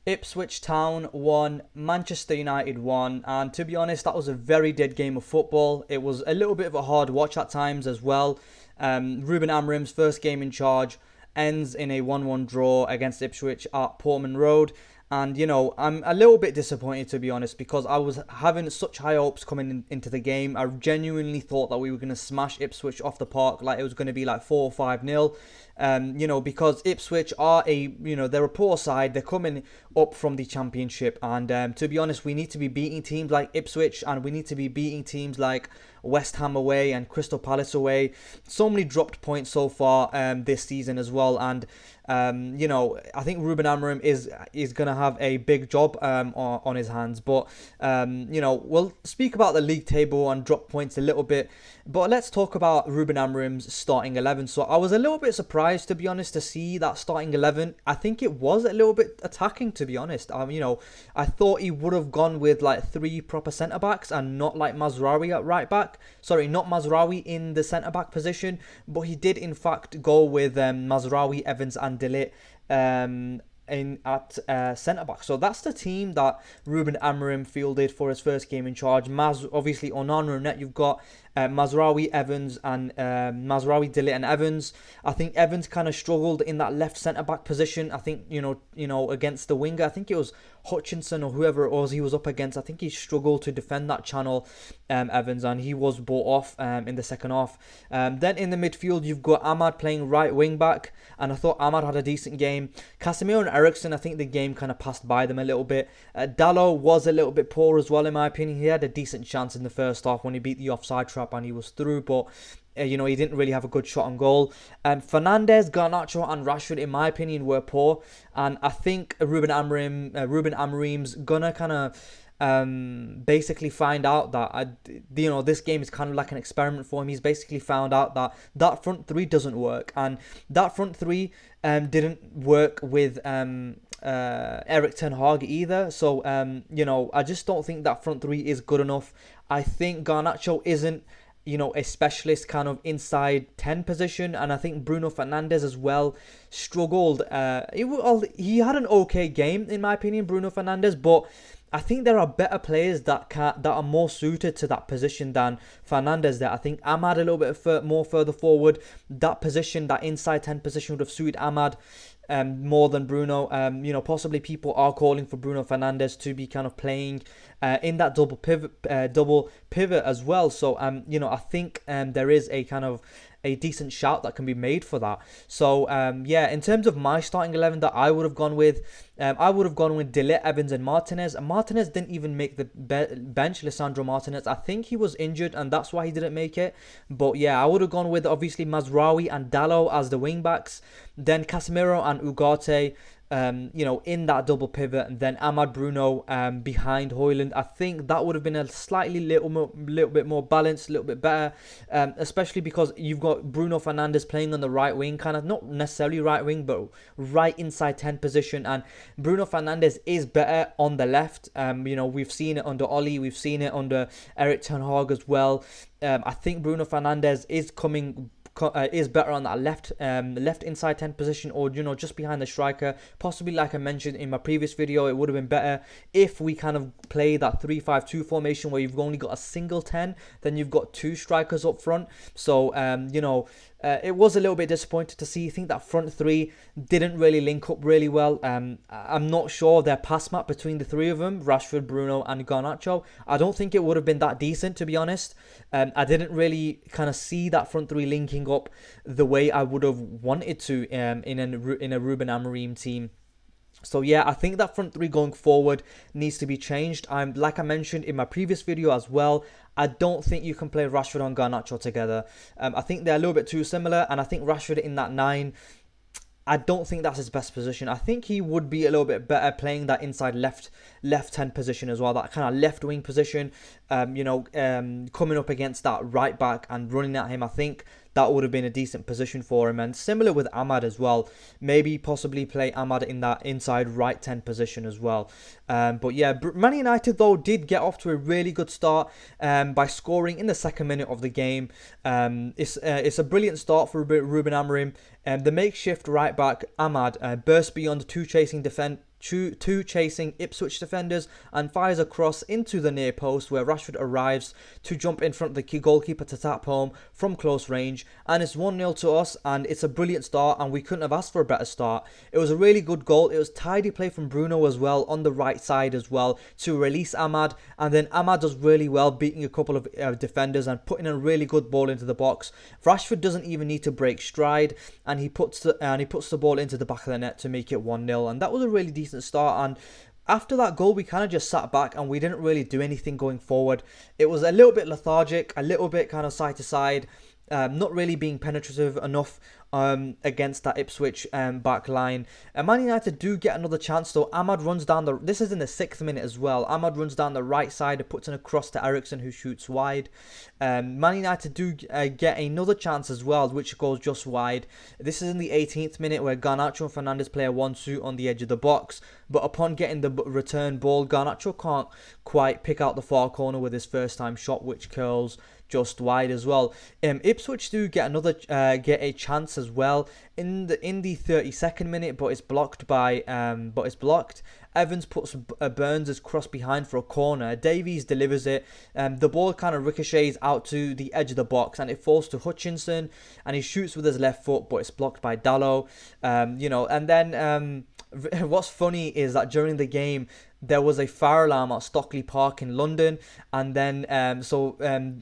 Ipswich Town won, Manchester United won, and to be honest, that was a very dead game of football. It was a little bit of a hard watch at times as well. Ruben Amorim's first game in charge ends in a 1-1 draw against Ipswich at Portman Road. And, I'm a little bit disappointed, to be honest, because I was having such high hopes coming into the game. I genuinely thought that we were going to smash Ipswich off the park, like it was going to be like 4 or 5-0. Because Ipswich are they're a poor side. They're coming up from the Championship. And to be honest, we need to be beating teams like Ipswich, and we need to be beating teams like West Ham away and Crystal Palace away. So many dropped points so far this season as well. And I think Ruben Amorim is going to have a big job on his hands. But, we'll speak about the league table and drop points a little bit. But let's talk about Ruben Amorim's starting 11. So I was a little bit surprised, to be honest, to see that starting 11. I think it was a little bit attacking, to be honest. I thought he would have gone with like 3 proper centre-backs and not like Mazraoui at right back. Sorry, not Mazraoui in the centre-back position. But he did, in fact, go with Mazraoui, Evans and De Ligt at centre back. So that's the team that Ruben Amorim fielded for his first game in charge. Obviously on net you've got Mazraoui, Evans and Mazraoui, De Ligt and Evans. I think Evans kind of struggled in that left centre back position. I think against the winger, I think it was Hutchinson or whoever it was he was up against. I think he struggled to defend that channel, Evans, and he was bought off in the second half. Then in the midfield you've got Ahmad playing right wing back, and I thought Ahmad had a decent game. Casemiro and Eriksen, I think the game kind of passed by them a little bit. Dalot was a little bit poor as well, in my opinion. He had a decent chance in the first half when he beat the offside trap and he was through, but he didn't really have a good shot on goal. Fernandes, Garnacho and Rashford, in my opinion, were poor, and I think Ruben Amorim's gonna kind of basically find out that this game is kind of like an experiment for him. He's basically found out that front three doesn't work, and that front three didn't work with Erik ten Hag either. So I just don't think that front three is good enough. I think Garnacho isn't a specialist kind of inside 10 position, and I think Bruno Fernandes as well struggled. He had an okay game, in my opinion, Bruno Fernandes, but I think there are better players that are more suited to that position than Fernandes there. I think Ahmad a little bit more further forward. That position, that inside 10 position, would have suited Ahmad more than Bruno. Possibly people are calling for Bruno Fernandes to be kind of playing in that double pivot as well. So I think there is a kind of a decent shout that can be made for that. So in terms of my starting 11 that I would have gone with, I would have gone with De Ligt, Evans and Martinez. And Martinez didn't even make the bench, Lisandro Martinez. I think he was injured and that's why he didn't make it. But yeah, I would have gone with obviously Mazraoui and Dalot as the wing backs, then Casemiro and Ugarte in that double pivot, and then Ahmad, Bruno behind Højlund. I think that would have been a little bit more balanced, a little bit better, especially because you've got Bruno Fernandes playing on the right wing, kind of not necessarily right wing, but right inside 10 position, and Bruno Fernandes is better on the left. We've seen it under Oli, we've seen it under Erik ten Hag as well. I think Bruno Fernandes is better on that left inside 10 position, or just behind the striker. Possibly, like I mentioned in my previous video, it would have been better if we kind of play that 3-5-2 formation where you've only got a single 10, then you've got 2 strikers up front. So it was a little bit disappointed to see. I think that front 3 didn't really link up really well. I'm not sure their pass map between the 3 of them, Rashford, Bruno and Garnacho. I don't think it would have been that decent, to be honest. I didn't really kind of see that front 3 linking up the way I would have wanted to in a Ruben Amorim team. So yeah, I think that front 3 going forward needs to be changed. Like I mentioned in my previous video as well, I don't think you can play Rashford and Garnacho together. I think they're a little bit too similar, and I think Rashford in that 9, I don't think that's his best position. I think he would be a little bit better playing that inside left 10 position as well, that kind of left wing position, coming up against that right back and running at him. I think that would have been a decent position for him. And similar with Ahmad as well. Maybe possibly play Ahmad in that inside right 10 position as well. But yeah, Man United though did get off to a really good start by scoring in the second minute of the game. It's a brilliant start for Ruben Amorim. The makeshift right back Ahmad burst beyond 2 chasing two chasing Ipswich defenders and fires a cross into the near post where Rashford arrives to jump in front of the goalkeeper to tap home from close range, and it's 1-0 to us, and it's a brilliant start, and we couldn't have asked for a better start. It was a really good goal. It was tidy play from Bruno as well on the right side as well to release Ahmad, and then Ahmad does really well beating a couple of defenders and putting a really good ball into the box. Rashford doesn't even need to break stride, and he puts the ball into the back of the net to make it 1-0, and that was a really decent start. And after that goal, we kind of just sat back and we didn't really do anything going forward. It was a little bit lethargic, a little bit kind of side to side, not really being penetrative enough against that Ipswich back line. Man United do get another chance though. Ahmad runs down this is in the 6th minute as well. Ahmad runs down the right side and puts in a cross to Eriksson, who shoots wide. Man United do get another chance as well, which goes just wide. This is in the 18th minute where Garnacho and Fernandes play a 1-2 on the edge of the box, but upon getting the return ball, Garnacho can't quite pick out the far corner with his first time shot, which curls just wide as well. Ipswich do get a chance as well in the 32nd minute, but it's blocked. Evans puts Burns' cross behind for a corner. Davies delivers it. The ball kind of ricochets out to the edge of the box and it falls to Hutchinson, and he shoots with his left foot, but it's blocked by Dalot. And then what's funny is that during the game there was a fire alarm at Stockley Park in London, and then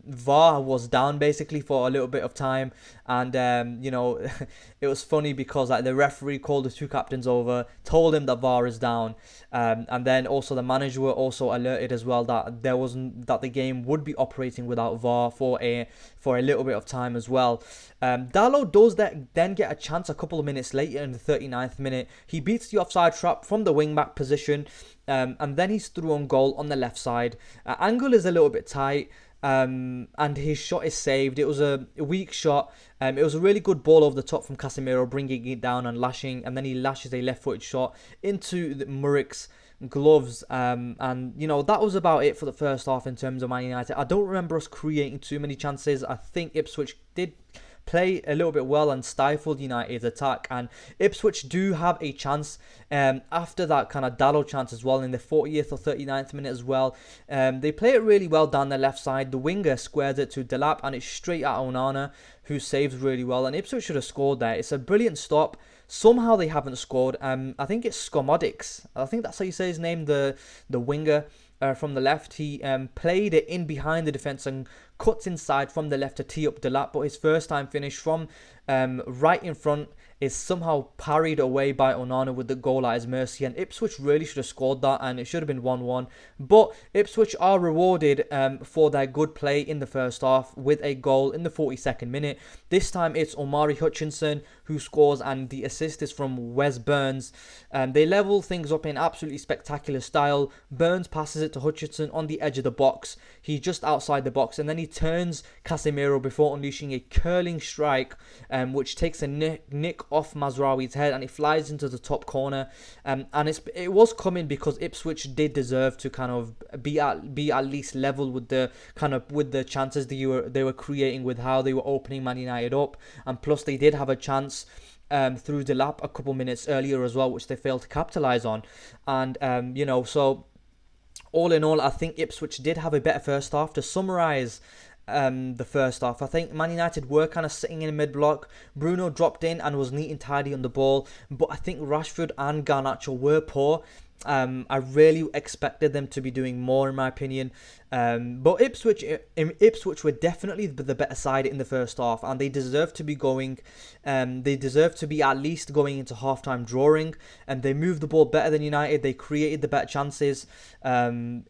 VAR was down basically for a little bit of time, and it was funny because like the referee called the two captains over, told him that VAR is down, and then also the manager were also alerted as well that the game would be operating without VAR for a little bit of time as well. Dalot does then get a chance a couple of minutes later in the 39th minute. He beats the offside trap from the wing back position, and then he's through on goal on the left side. Angle is a little bit tight, and his shot is saved. It was a weak shot. It was a really good ball over the top from Casemiro, bringing it down and lashing, and then he lashes a left-footed shot into Murray's gloves, and that was about it for the first half in terms of Man United. I don't remember us creating too many chances. I think Ipswich did play a little bit well and stifled United's attack, and Ipswich do have a chance after that kind of Dalot chance as well in the 40th or 39th minute as well. They play it really well down the left side. The winger squares it to Delap and it's straight at Onana, who saves really well, and Ipswich should have scored there. It's a brilliant stop. Somehow they haven't scored. I think it's Skomodics. I think that's how you say his name, the winger from the left. He played it in behind the defence and cuts inside from the left to tee up Delap, but his first time finish from right in front is somehow parried away by Onana with the goal at his mercy, and Ipswich really should have scored that and it should have been 1-1. But Ipswich are rewarded for their good play in the first half with a goal in the 42nd minute. This time it's Omari Hutchinson who scores, and the assist is from Wes Burns. They level things up in absolutely spectacular style. Burns passes it to Hutchinson on the edge of the box. He's just outside the box, and then he turns Casemiro before unleashing a curling strike, which takes a nick off Mazraoui's head and it flies into the top corner. And it was coming because Ipswich did deserve to kind of be at least level with the chances they were creating with how they were opening Man United up, and plus they did have a chance through Delap a couple minutes earlier as well, which they failed to capitalise on. And so all in all, I think Ipswich did have a better first half. To summarise the first half, I think Man United were kind of sitting in mid-block. Bruno dropped in and was neat and tidy on the ball, but I think Rashford and Garnacho were poor. I really expected them to be doing more, in my opinion. But Ipswich were definitely the better side in the first half, and they deserve to be going. They deserve to be at least going into half-time drawing, and they moved the ball better than United. They created the better chances, and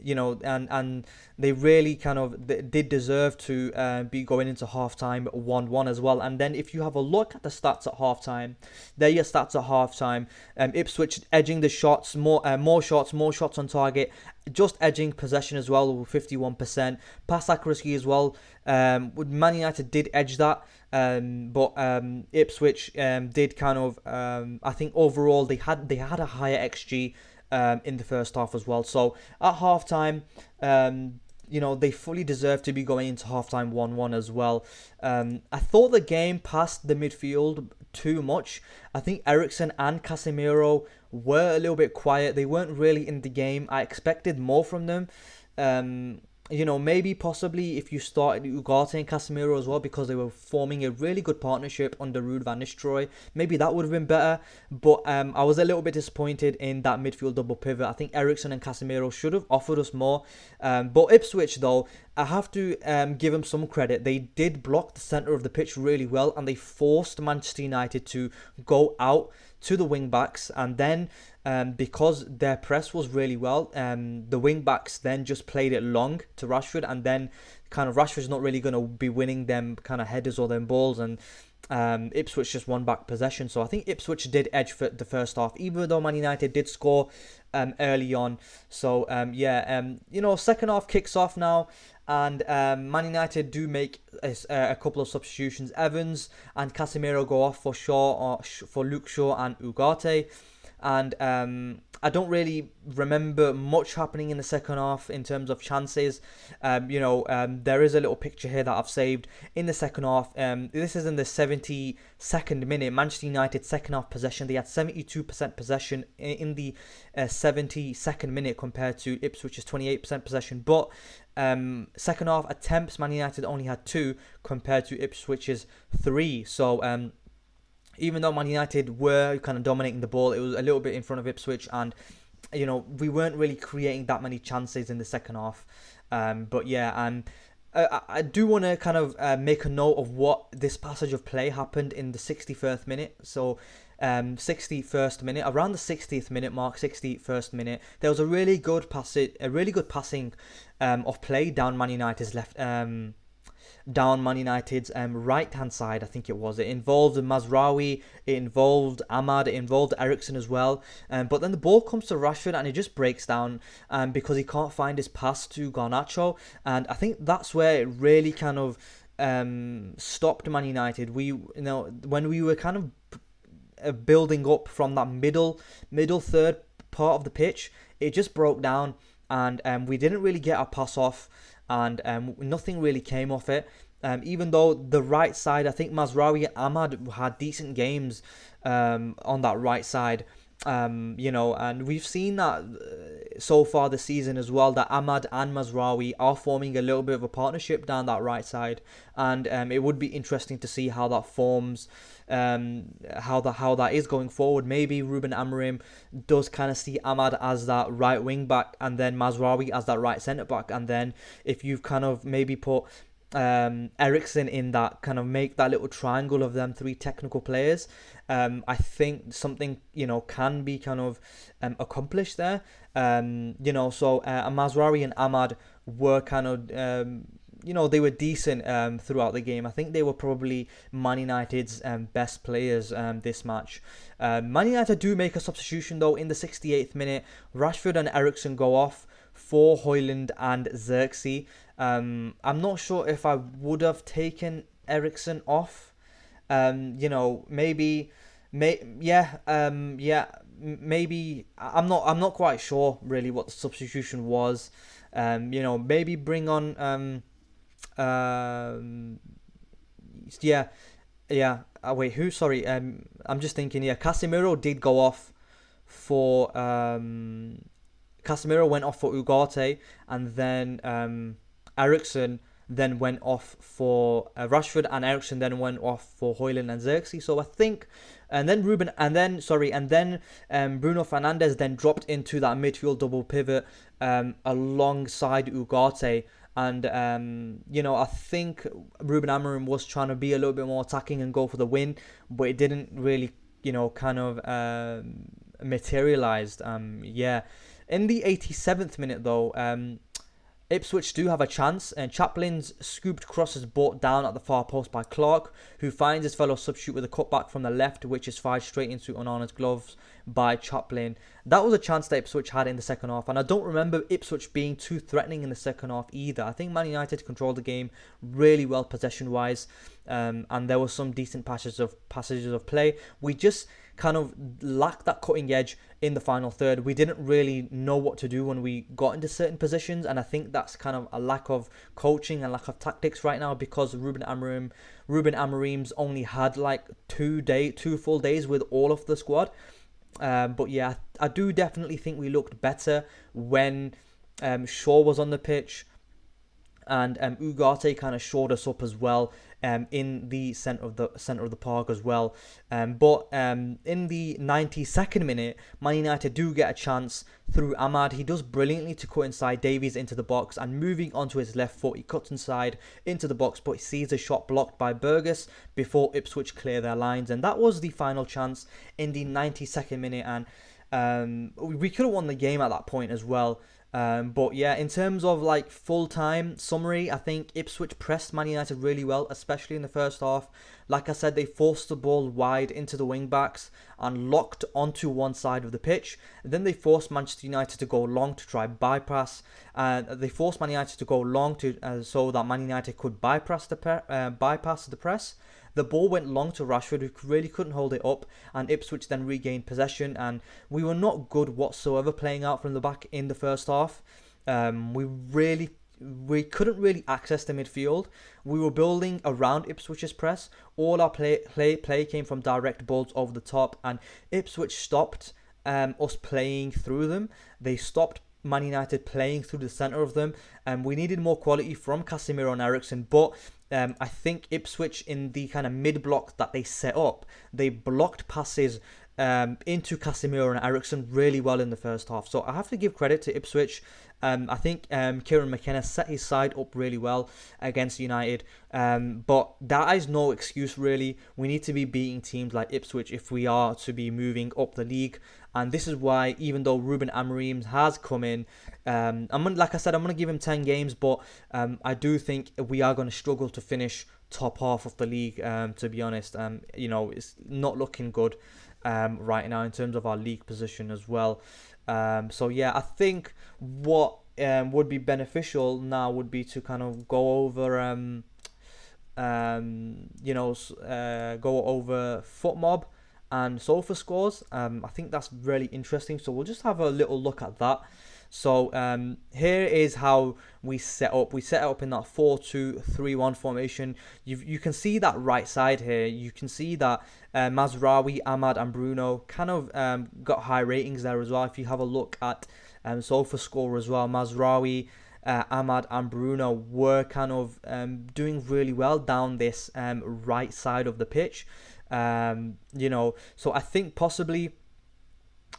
they really did deserve to be going into half-time 1-1 as well. And then if you have a look at the stats at half-time, they're your stats at half-time. Ipswich edging the shots, more shots on target, just edging possession as well with 51%. Pass accuracy as well. Man United did edge that, but Ipswich did I think overall they had a higher XG in the first half as well. So at half time, they fully deserve to be going into halftime 1-1 as well. I thought the game passed the midfield too much. I think Eriksson and Casemiro were a little bit quiet. They weren't really in the game. I expected more from them. Maybe possibly if you started Ugarte and Casemiro as well, because they were forming a really good partnership under Ruud van Nistelrooy, maybe that would have been better. But I was a little bit disappointed in that midfield double pivot. I think Eriksen and Casemiro should have offered us more. But Ipswich, though, I have to give them some credit. They did block the centre of the pitch really well, and they forced Manchester United to go out to the wing backs, and then because their press was really well, the wing backs then just played it long to Rashford, and then kind of Rashford's not really going to be winning them kind of headers or them balls, and Ipswich just won back possession. So I think Ipswich did edge for the first half, even though Man United did score early on. So second half kicks off now, and Man United do make a couple of substitutions. Evans and Casemiro go off for Luke Shaw and Ugarte. And I don't really remember much happening in the second half in terms of chances. There is a little picture here that I've saved in the second half. This is in the 72nd minute. Manchester United second half possession. They had 72% possession in the 72nd minute compared to Ipswich's 28% possession. But second half attempts, Man United only had 2 compared to Ipswich's 3. So even though Man United were kind of dominating the ball, it was a little bit in front of Ipswich, and we weren't really creating that many chances in the second half. I do want to kind of make a note of what this passage of play happened in the 61st minute. So 61st minute, around the 60th minute mark, 61st minute, there was a really good passing of play down Man United's right hand side. I think it involved Mazraoui, it involved Ahmad, it involved Eriksen as well, but then the ball comes to Rashford and it just breaks down because he can't find his pass to Garnacho, and I think that's where it really kind of stopped Man United. When we were kind of building up from that middle third part of the pitch, it just broke down, and we didn't really get our pass off, and nothing really came off it. Even though the right side, I think Mazraoui and Ahmad had decent games on that right side. And we've seen that so far this season as well, that Ahmad and Mazraoui are forming a little bit of a partnership down that right side, and it would be interesting to see how that forms, how that is going forward. Maybe Ruben Amorim does kind of see Ahmad as that right wing back, and then Mazraoui as that right centre back, and then if you've kind of maybe put Eriksen in that, kind of make that little triangle of them 3 technical players, I think something can be kind of accomplished there. Mazraoui and Ahmad were kind of they were decent throughout the game. I think they were probably Man United's best players this match. Man United do make a substitution though in the 68th minute. Rashford and Eriksen go off for Højlund and Xerxes. I'm not sure if I would have taken Eriksen off. Maybe I'm not quite sure really what the substitution was. Maybe bring on wait, who? Sorry, I'm just thinking. Yeah, Casemiro did go off for Casemiro went off for Ugarte, and then Eriksen then went off for Rashford, and Eriksen then went off for Højlund and Xerxes. So I think, and then Bruno Fernandes then dropped into that midfield double pivot alongside Ugarte. And, I think Ruben Amorim was trying to be a little bit more attacking and go for the win, but it didn't really, materialized. In the 87th minute, though, Ipswich do have a chance, and Chaplin's scooped cross is brought down at the far post by Clark, who finds his fellow substitute with a cutback from the left, which is fired straight into Onana's gloves by Chaplin. That was a chance that Ipswich had in the second half, and I don't remember Ipswich being too threatening in the second half either. I think Man United controlled the game really well possession-wise, and there were some decent passages of play. We just kind of lacked that cutting edge in the final third. We didn't really know what to do when we got into certain positions, and I think that's kind of a lack of coaching and lack of tactics right now, because Ruben Amorim's only had like 2 full days with all of the squad. But yeah, I do definitely think we looked better when Shaw was on the pitch, and Ugarte kind of shored us up as well, in the center of the park as well. But in the 92nd minute, Man United do get a chance through Ahmad. He does brilliantly to cut inside Davies into the box, and moving onto his left foot, he cuts inside into the box, but he sees a shot blocked by Burgess before Ipswich clear their lines, and that was the final chance in the 92nd minute. And we could have won the game at that point as well. But yeah, in terms of like full-time summary, I think Ipswich pressed Man United really well, especially in the first half. Like I said, they forced the ball wide into the wing-backs and locked onto one side of the pitch. And then they forced Manchester United to go long to try bypass. They forced Man United to go long so that Man United could bypass the press. The ball went long to Rashford, who really couldn't hold it up, and Ipswich then regained possession, and we were not good whatsoever playing out from the back in the first half. We couldn't really access the midfield. We were building around Ipswich's press. All our play came from direct balls over the top, and Ipswich stopped us playing through them. They stopped Man United playing through the centre of them, and we needed more quality from Casemiro and Eriksen. But I think Ipswich, in the kind of mid-block that they set up, they blocked passes into Casemiro and Eriksen really well in the first half. So I have to give credit to Ipswich. I think Kieran McKenna set his side up really well against United. But that is no excuse, really. We need to be beating teams like Ipswich if we are to be moving up the league. And this is why, even though Ruben Amorim has come in, like I said, I'm going to give him 10 games, but I do think we are going to struggle to finish top half of the league, to be honest. It's not looking good right now in terms of our league position as well. So yeah, I think what would be beneficial now would be to kind of go over FootMob and Sofa scores. I think that's really interesting, so we'll just have a little look at that. So here is how we set up. We set up in that 4-2-3-1 formation. You can see that right side here. You can see that Mazraoui, Ahmad and Bruno kind of got high ratings there as well. If you have a look at Sofa score as well, Mazraoui, Ahmad and Bruno were kind of doing really well down this right side of the pitch. So I think possibly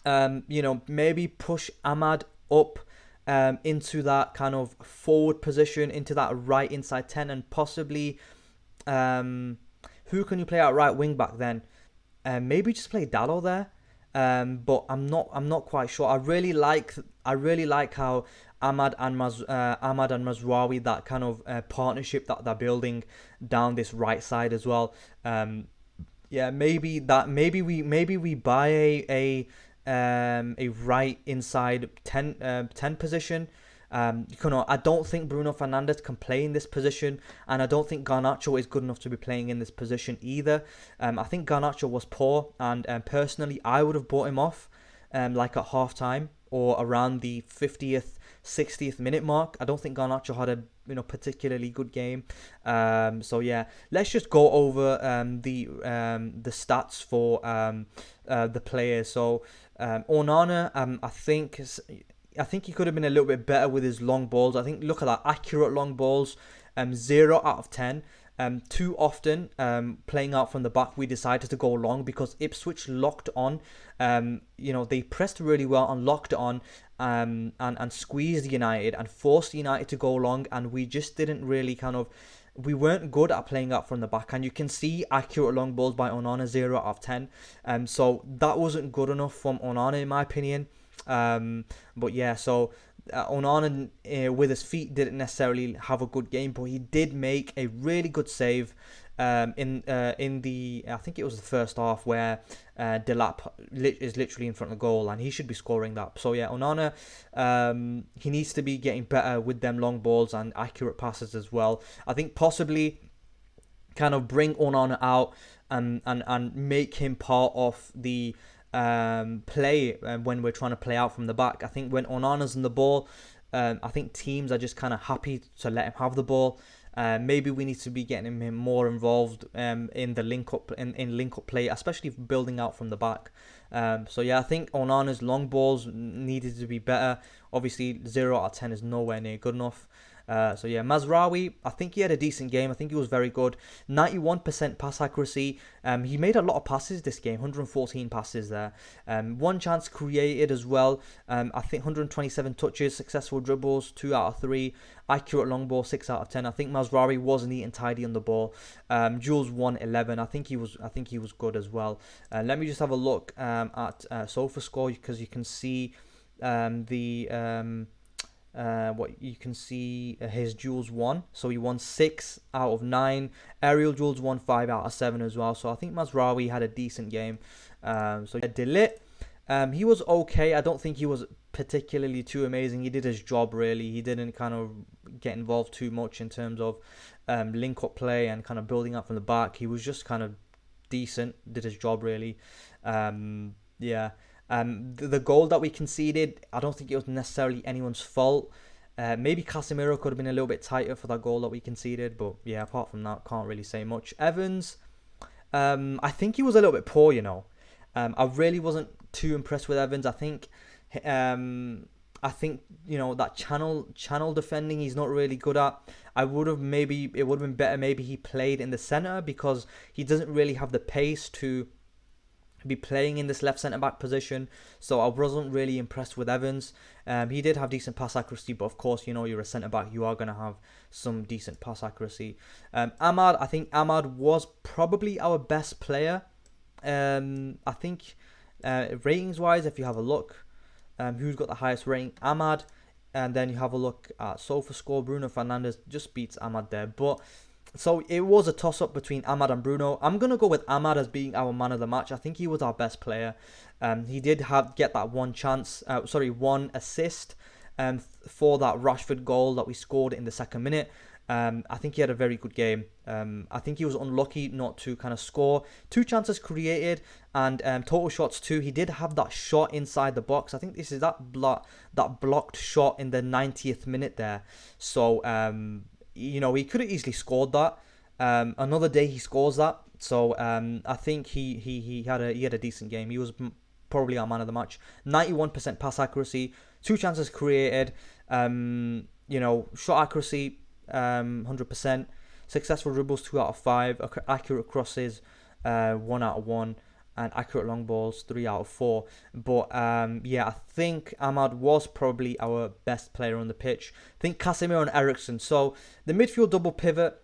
maybe push Ahmad up into that kind of forward position, into that right inside 10, and possibly who can you play out right wing back then? Maybe just play Dallo there. But I'm not quite sure. I really like how Ahmad and Mazraoui, that kind of partnership that they're building down this right side as well. Maybe we buy a right inside 10 position. I don't think Bruno Fernandes can play in this position, and I don't think Garnacho is good enough to be playing in this position either. I think Garnacho was poor, and personally I would have bought him off like at half time or around the 50th 60th minute mark. I don't think Garnacho had a particularly good game. So yeah, let's just go over the stats for the players. So Onana, I think he could have been a little bit better with his long balls. I think, look at that, accurate long balls, 0 out of 10. Too often, playing out from the back, we decided to go long because Ipswich locked on. They pressed really well and locked on, and squeezed United and forced United to go long, and we just didn't really we weren't good at playing out from the back. And you can see accurate long balls by Onana, 0 out of 10. So that wasn't good enough from Onana, in my opinion. But yeah, so Onana with his feet didn't necessarily have a good game, but he did make a really good save in the, I think it was the first half, where Delap is literally in front of the goal, and he should be scoring that. So yeah, Onana, he needs to be getting better with them long balls and accurate passes as well. I think possibly kind of bring Onana out and make him part of the play when we're trying to play out from the back. I think when Onana's in the ball, I think teams are just kind of happy to let him have the ball. Maybe we need to be getting him more involved in the link up play, especially building out from the back. So yeah, I think Onana's long balls needed to be better. Obviously, 0 out of 10 is nowhere near good enough. So yeah, Mazraoui, I think he had a decent game. I think he was very good. 91% pass accuracy. He made a lot of passes this game, 114 passes there. One chance created as well. I think 127 touches, successful dribbles, 2 out of 3. Accurate long ball, 6 out of 10. I think Mazraoui was neat and tidy on the ball. Jules 111. I think he was good as well. Let me just have a look at SofaScore, because you can see what you can see his duels won. So he won 6 out of 9. Aerial duels won 5 out of 7 as well. So I think Mazraoui had a decent game. So Delit, he was okay. I don't think he was particularly too amazing. He did his job really. He didn't kind of get involved too much in terms of link up play and kind of building up from the back. He was just kind of decent. Did his job really. Yeah. The goal that we conceded, I don't think it was necessarily anyone's fault. Maybe Casemiro could have been a little bit tighter for that goal that we conceded, but yeah, apart from that, can't really say much. Evans, I think he was a little bit poor, you know. I really wasn't too impressed with Evans. I think you know that channel defending he's not really good at. It would have been better maybe he played in the center, because he doesn't really have the pace to be playing in this left centre back position. So I wasn't really impressed with Evans. He did have decent pass accuracy, but of course, you know, you're a centre back, you are going to have some decent pass accuracy. Ahmad, I think Ahmad was probably our best player. I think ratings wise, if you have a look, who's got the highest rating? Ahmad. And then you have a look at SofaScore. Bruno Fernandes just beats Ahmad there, but so it was a toss-up between Ahmad and Bruno. I'm going to go with Ahmad as being our man of the match. I think he was our best player. He did get that one assist for that Rashford goal that we scored in the second minute. I think he had a very good game. I think he was unlucky not to kind of score. 2 chances created and total shots too. He did have that shot inside the box. I think this is that blocked shot in the 90th minute there. So you know, he could have easily scored that. Another day he scores that. So I think he had a decent game. He was probably our man of the match. 91% pass accuracy, 2 chances created. You know, shot accuracy 100%. Successful dribbles 2 out of 5. Accurate crosses 1 out of 1. And accurate long balls 3 out of 4. But yeah, I think Ahmad was probably our best player on the pitch. I think Casemiro and Eriksen. So the midfield double pivot,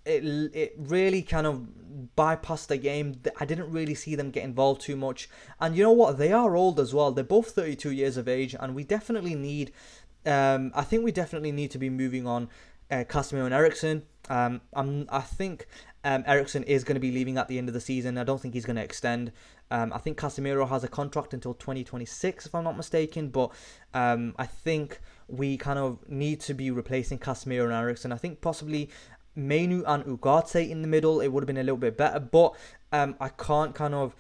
it really kind of bypassed the game. I didn't really see them get involved too much. And you know what? They are old as well. They're both 32 years of age, and we definitely need. I think we definitely need to be moving on. Casemiro and Eriksen. I think Eriksen is going to be leaving at the end of the season. I don't think he's going to extend. I think Casemiro has a contract until 2026, if I'm not mistaken. But I think we kind of need to be replacing Casemiro and Eriksen. I think possibly Mainu and Ugarte in the middle. It would have been a little bit better. But I can't kind of,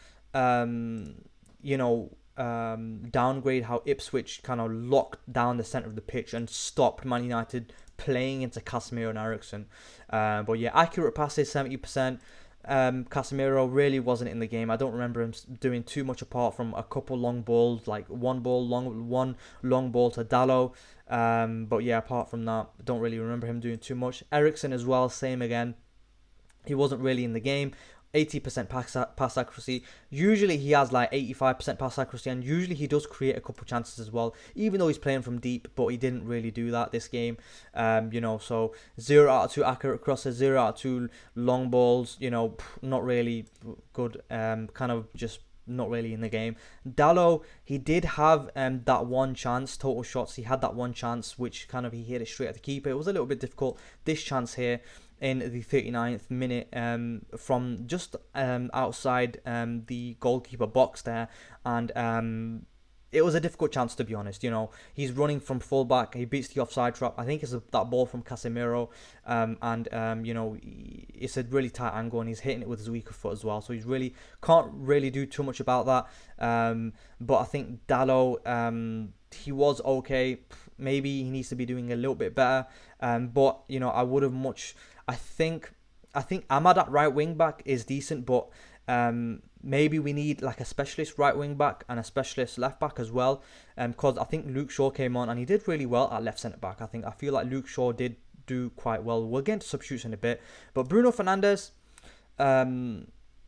downgrade how Ipswich kind of locked down the centre of the pitch and stopped Man United playing into Casemiro and Eriksen. But yeah, accurate passes 70%. Casemiro really wasn't in the game. I don't remember him doing too much apart from a couple long balls, like one long ball to Dalot. But yeah, apart from that, I don't really remember him doing too much. Eriksen as well, same again. He wasn't really in the game. 80% pass accuracy. Usually he has like 85% pass accuracy, and usually he does create a couple chances as well, even though he's playing from deep, but he didn't really do that this game. So 0 out of 2 accurate crosses, 0 out of 2 long balls, not really good, kind of just not really in the game. Dalot, he did have that one chance, total shots, he had that one chance, which kind of he hit it straight at the keeper. It was a little bit difficult. This chance here, in the 39th minute, from just outside the goalkeeper box there, and it was a difficult chance, to be honest. He's running from fullback, he beats the offside trap. I think it's that ball from Casemiro, it's a really tight angle, and he's hitting it with his weaker foot as well, so he's really can't really do too much about that. But I think Dalot, he was okay. Maybe he needs to be doing a little bit better. But I would have I think Ahmad at right wing back is decent, but Maybe we need like a specialist right wing back and a specialist left back as well. Because I think Luke Shaw came on and he did really well at left centre back. I feel like Luke Shaw did do quite well. We'll get into substitutes in a bit. But Bruno Fernandes,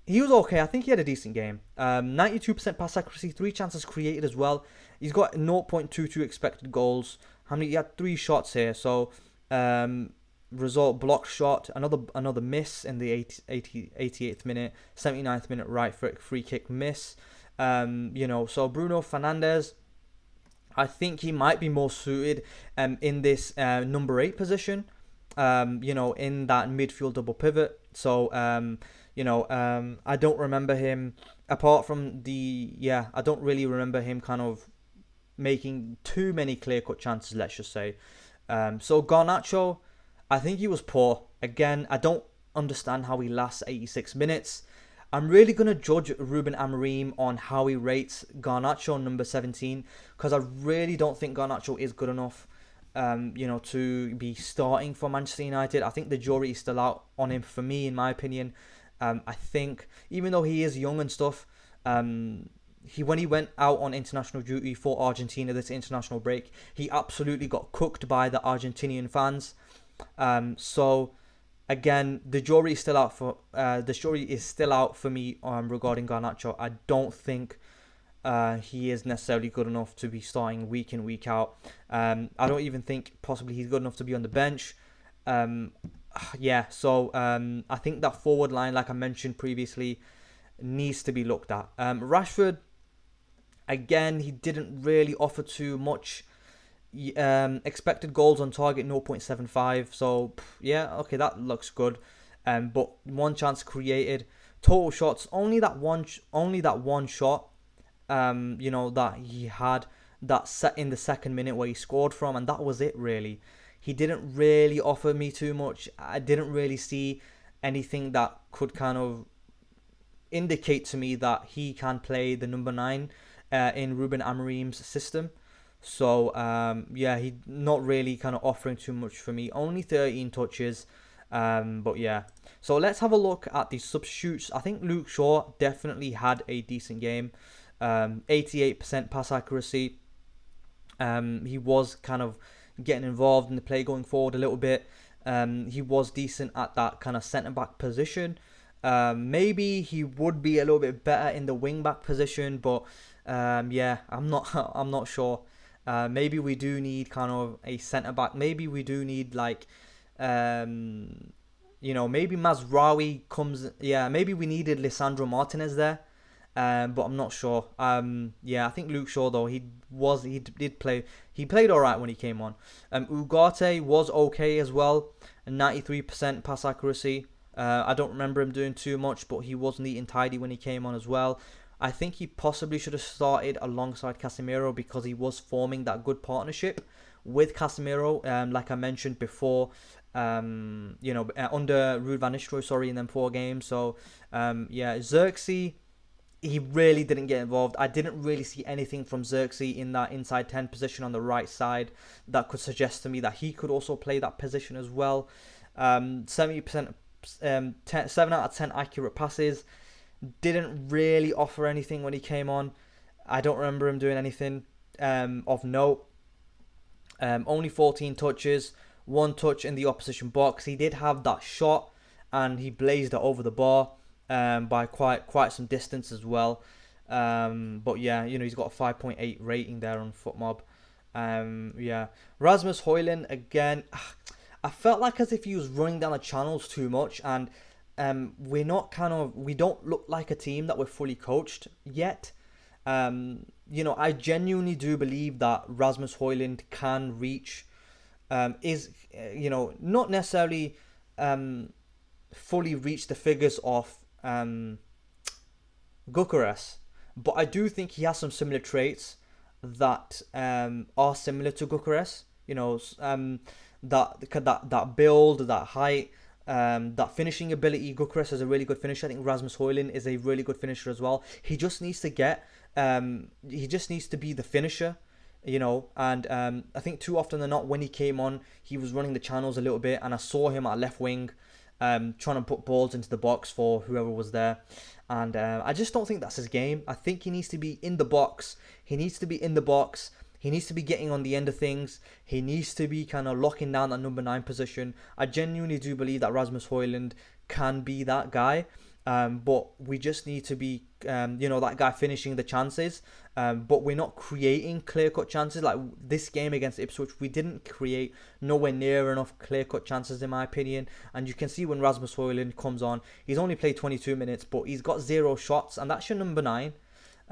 he was okay. I think he had a decent game. 92% pass accuracy, 3 chances created as well. He's got 0.22 expected goals. He had 3 shots here. So result blocked shot, another miss in the 88th minute, 79th minute right foot free kick miss. So Bruno Fernandes, I think he might be more suited in this number 8 position, in that midfield double pivot. So I don't remember him, apart from I don't really remember him kind of making too many clear-cut chances, let's just say. So Garnacho, I think he was poor. Again, I don't understand how he lasts 86 minutes. I'm really going to judge Ruben Amorim on how he rates Garnacho, number 17, because I really don't think Garnacho is good enough, to be starting for Manchester United. I think the jury is still out on him, for me, in my opinion. I think, even though he is young and stuff, when he went out on international duty for Argentina this international break, he absolutely got cooked by the Argentinian fans. So again, the jury is still out for me regarding Garnacho. I don't think he is necessarily good enough to be starting week in, week out. I don't even think possibly he's good enough to be on the bench. So I think that forward line, like I mentioned previously, needs to be looked at. Rashford, again, he didn't really offer too much. Expected goals on target 0.75. So okay, that looks good. But 1 chance created, total shots only that one shot. That he had that set in the second minute where he scored from, and that was it really. He didn't really offer me too much. I didn't really see anything that could kind of indicate to me that he can play the number 9 in Ruben Amorim's system. So, he's not really kind of offering too much for me. Only 13 touches. So let's have a look at the substitutes. I think Luke Shaw definitely had a decent game. 88% pass accuracy. He was kind of getting involved in the play going forward a little bit. He was decent at that kind of centre-back position. Maybe he would be a little bit better in the wing-back position, but I'm not sure. Maybe we do need kind of a centre-back. Maybe we do need maybe Mazraoui comes. Yeah, maybe we needed Lisandro Martinez there. But I'm not sure. I think Luke Shaw though, he did play. He played alright when he came on. Ugarte was okay as well. 93% pass accuracy. I don't remember him doing too much, but he was neat and tidy when he came on as well. I think he possibly should have started alongside Casemiro because he was forming that good partnership with Casemiro. Like I mentioned before, under Ruud van Nistelrooy, in them 4 games. So, Xerxes, he really didn't get involved. I didn't really see anything from Xerxes in that inside 10 position on the right side that could suggest to me that he could also play that position as well. 70%, 7 out of 10 accurate passes. Didn't really offer anything when he came on. I don't remember him doing anything of note. Only 14 touches, 1 touch in the opposition box. He did have that shot and he blazed it over the bar. By quite some distance as well. He's got a 5.8 rating there on FootMob. Rasmus Højlund, again, I felt like as if he was running down the channels too much, and we don't look like a team that we're fully coached yet. I genuinely do believe that Rasmus Højlund can reach, not necessarily fully reach the figures of Gyökeres, but I do think he has some similar traits that are similar to Gyökeres. That build, that height, that finishing ability. Gyökeres is a really good finisher. I think Rasmus Højlund is a really good finisher as well. He just needs to be the finisher, and I think too often than not when he came on, he was running the channels a little bit, and I saw him at left wing. trying to put balls into the box for whoever was there. And I just don't think that's his game. I think he needs to be in the box. He needs to be in the box. He needs to be getting on the end of things. He needs to be kind of locking down that number 9 position. I genuinely do believe that Rasmus Højlund can be that guy. But we just need to be, that guy finishing the chances. But we're not creating clear-cut chances. Like this game against Ipswich, we didn't create nowhere near enough clear-cut chances, in my opinion. And you can see when Rasmus Højlund comes on, he's only played 22 minutes, but he's got 0 shots, and that's your number 9.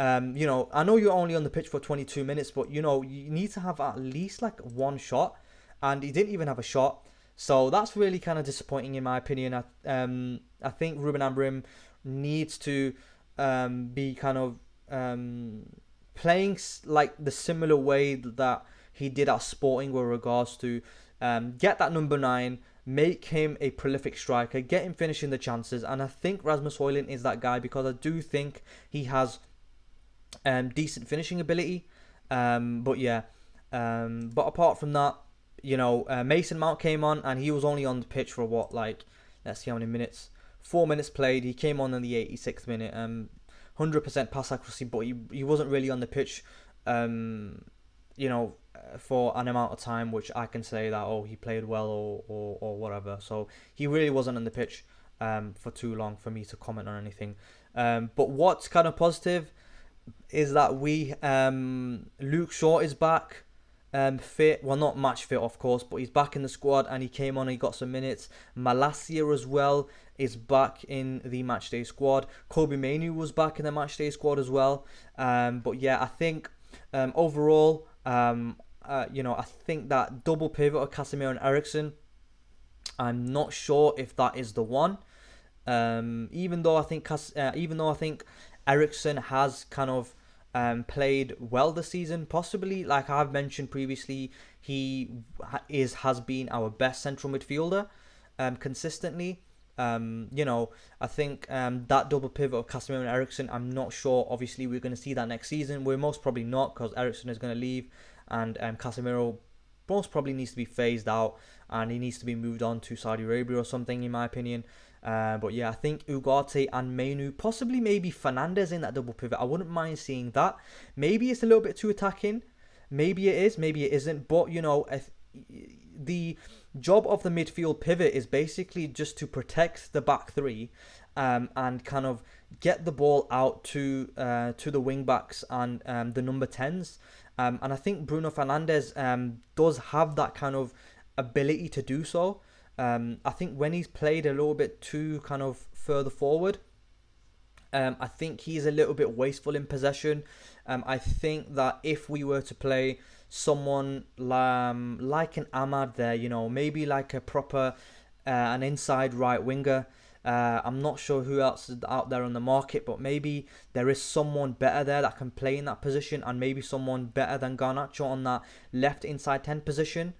I know you're only on the pitch for 22 minutes, but, you need to have at least like 1 shot. And he didn't even have a shot. So that's really kind of disappointing, in my opinion. I think Ruben Amorim needs to be kind of playing like the similar way that he did at Sporting with regards to get that number 9, make him a prolific striker, get him finishing the chances. And I think Rasmus Højlund is that guy, because I do think he has decent finishing ability. But apart from that, Mason Mount came on, and he was only on the pitch for let's see how many minutes. 4 minutes played. He came on in the 86th minute. 100% pass accuracy, but he wasn't really on the pitch, for an amount of time, which I can say that, he played well or whatever. So he really wasn't on the pitch for too long for me to comment on anything. But what's kind of positive is that Luke Shaw is back. Fit, well, not match fit of course, but he's back in the squad, and he came on and he got some minutes. Malacia as well is back in the matchday squad. Kobe Mainoo was back in the matchday squad as well. But yeah, I think overall, I think that double pivot of Casemiro and Eriksen, I'm not sure if that is the one. Even though I think Eriksen has kind of played well this season, possibly, like I've mentioned previously, he has been our best central midfielder consistently. I think that double pivot of Casemiro and Eriksen, I'm not sure. Obviously, we're going to see that next season. We're most probably not, because Eriksen is going to leave, and Casemiro most probably needs to be phased out, and he needs to be moved on to Saudi Arabia or something, in my opinion. But yeah, I think Ugarte and Mainoo, possibly maybe Fernandes in that double pivot. I wouldn't mind seeing that. Maybe it's a little bit too attacking. Maybe it is, maybe it isn't. But, if the job of the midfield pivot is basically just to protect the back three, and kind of get the ball out to the wing backs and the number 10s. And I think Bruno Fernandes does have that kind of ability to do so. I think when he's played a little bit too kind of further forward, I think he's a little bit wasteful in possession. I think that if we were to play someone like an Ahmad there, maybe like a proper an inside right winger. I'm not sure who else is out there on the market, but maybe there is someone better there that can play in that position, and maybe someone better than Garnacho on that left inside 10 position.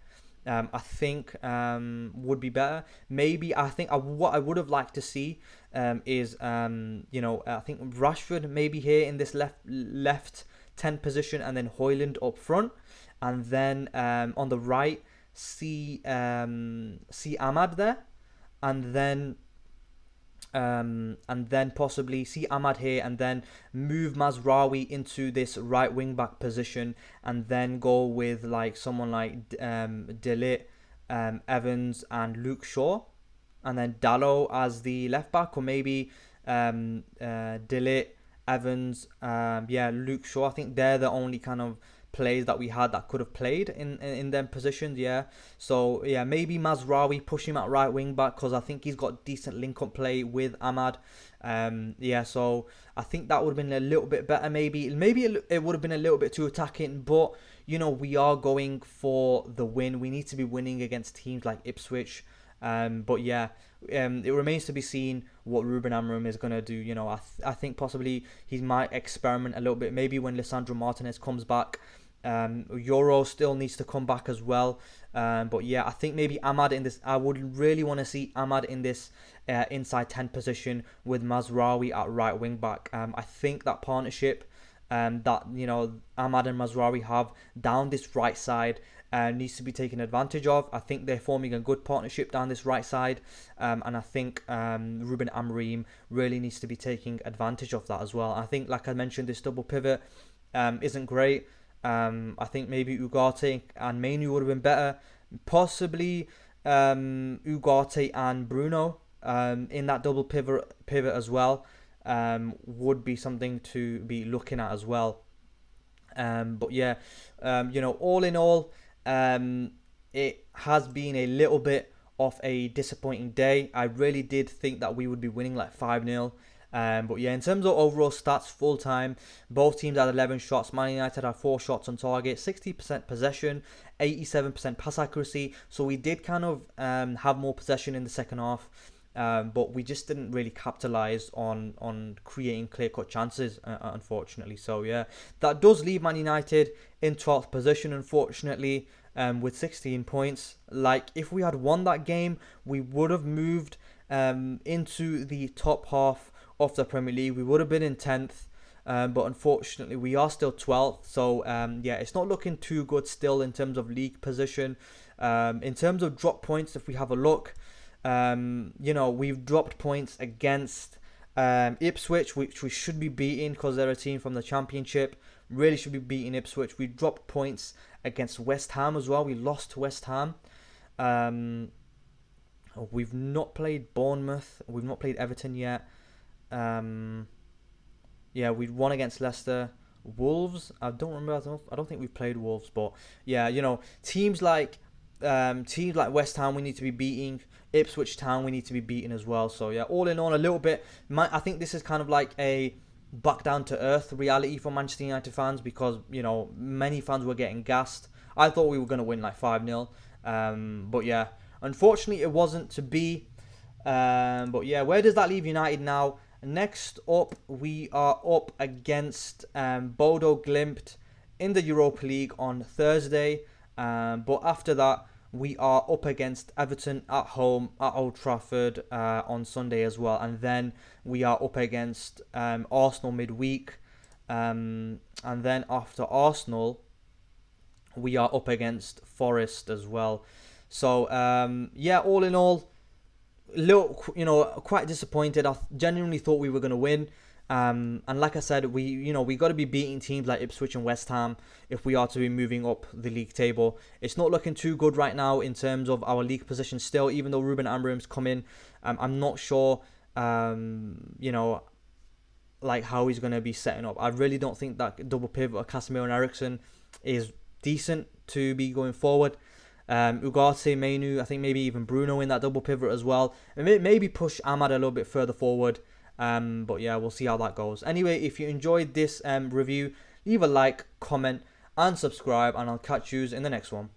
I think would be better. Maybe I think what I would have liked to see is I think Rashford maybe here in this left 10 position, and then Højlund up front, and then on the right see Ahmad there, and then possibly see Ahmad here, and then move Mazraoui into this right wing back position, and then go with like someone like De Ligt, Evans and Luke Shaw, and then Dalot as the left back, or maybe De Ligt, Evans, Luke Shaw. I think they're the only kind of players that we had that could have played in them positions. So maybe Mazraoui, push him at right wing back, because I think he's got decent link up play with Ahmad. So I think that would have been a little bit better. Maybe it would have been a little bit too attacking, but we are going for the win. We need to be winning against teams like Ipswich. It remains to be seen what Ruben Amorim is going to do. I think possibly he might experiment a little bit. Maybe when Lisandro Martinez comes back, Euro still needs to come back as well. I think maybe Ahmad in this. I would really want to see Ahmad in this inside 10 position with Mazraoui at right wing back. I think that partnership that Ahmad and Mazraoui have down this right side needs to be taken advantage of. I think they're forming a good partnership down this right side, and I think Ruben Amorim really needs to be taking advantage of that as well. I think, like I mentioned, this double pivot isn't great. I think maybe Ugarte and Mainu would have been better. Possibly Ugarte and Bruno in that double pivot as well would be something to be looking at as well. But yeah, all in all, it has been a little bit of a disappointing day. I really did think that we would be winning like 5-0. But yeah, in terms of overall stats, full time, both teams had 11 shots. Man United had 4 shots on target, 60% possession, 87% pass accuracy. So we did kind of have more possession in the second half. But we just didn't really capitalize on creating clear-cut chances, unfortunately. So yeah, that does leave Man United in 12th position, unfortunately, with 16 points. Like, if we had won that game, we would have moved into the top half of the Premier League. We would have been in 10th. But unfortunately, we are still 12th. So yeah, it's not looking too good still in terms of league position. In terms of drop points, if we have a look, we've dropped points against Ipswich, which we should be beating because they're a team from the Championship. Really should be beating Ipswich. We dropped points against West Ham as well. We lost to West Ham. We've not played Bournemouth. We've not played Everton yet. Yeah, we won against Leicester. Wolves, I don't remember. I don't think we've played Wolves, but yeah, teams like West Ham we need to be beating. Ipswich Town we need to be beating as well. So yeah, all in all, a little bit. I think this is kind of like a back down to earth reality for Manchester United fans because many fans were getting gassed. I thought we were going to win like 5-0, but yeah, unfortunately it wasn't to be. But yeah, where does that leave United now? Next up, we are up against Bodo Glimt in the Europa League on Thursday. But after that, we are up against Everton at home at Old Trafford on Sunday as well. And then we are up against Arsenal midweek. And then after Arsenal, we are up against Forest as well. So, yeah, all in all, quite disappointed. I genuinely thought we were going to win. And like I said, we got to be beating teams like Ipswich and West Ham if we are to be moving up the league table. It's not looking too good right now in terms of our league position still, even though Ruben Amorim's come in. I'm not sure, like how he's going to be setting up. I really don't think that double pivot of Casemiro and Eriksen is decent to be going forward. Ugarte, Mainu, I think maybe even Bruno in that double pivot as well. And maybe push Ahmad a little bit further forward. But yeah, we'll see how that goes. Anyway, if you enjoyed this review, leave a like, comment, and subscribe, and I'll catch you in the next one.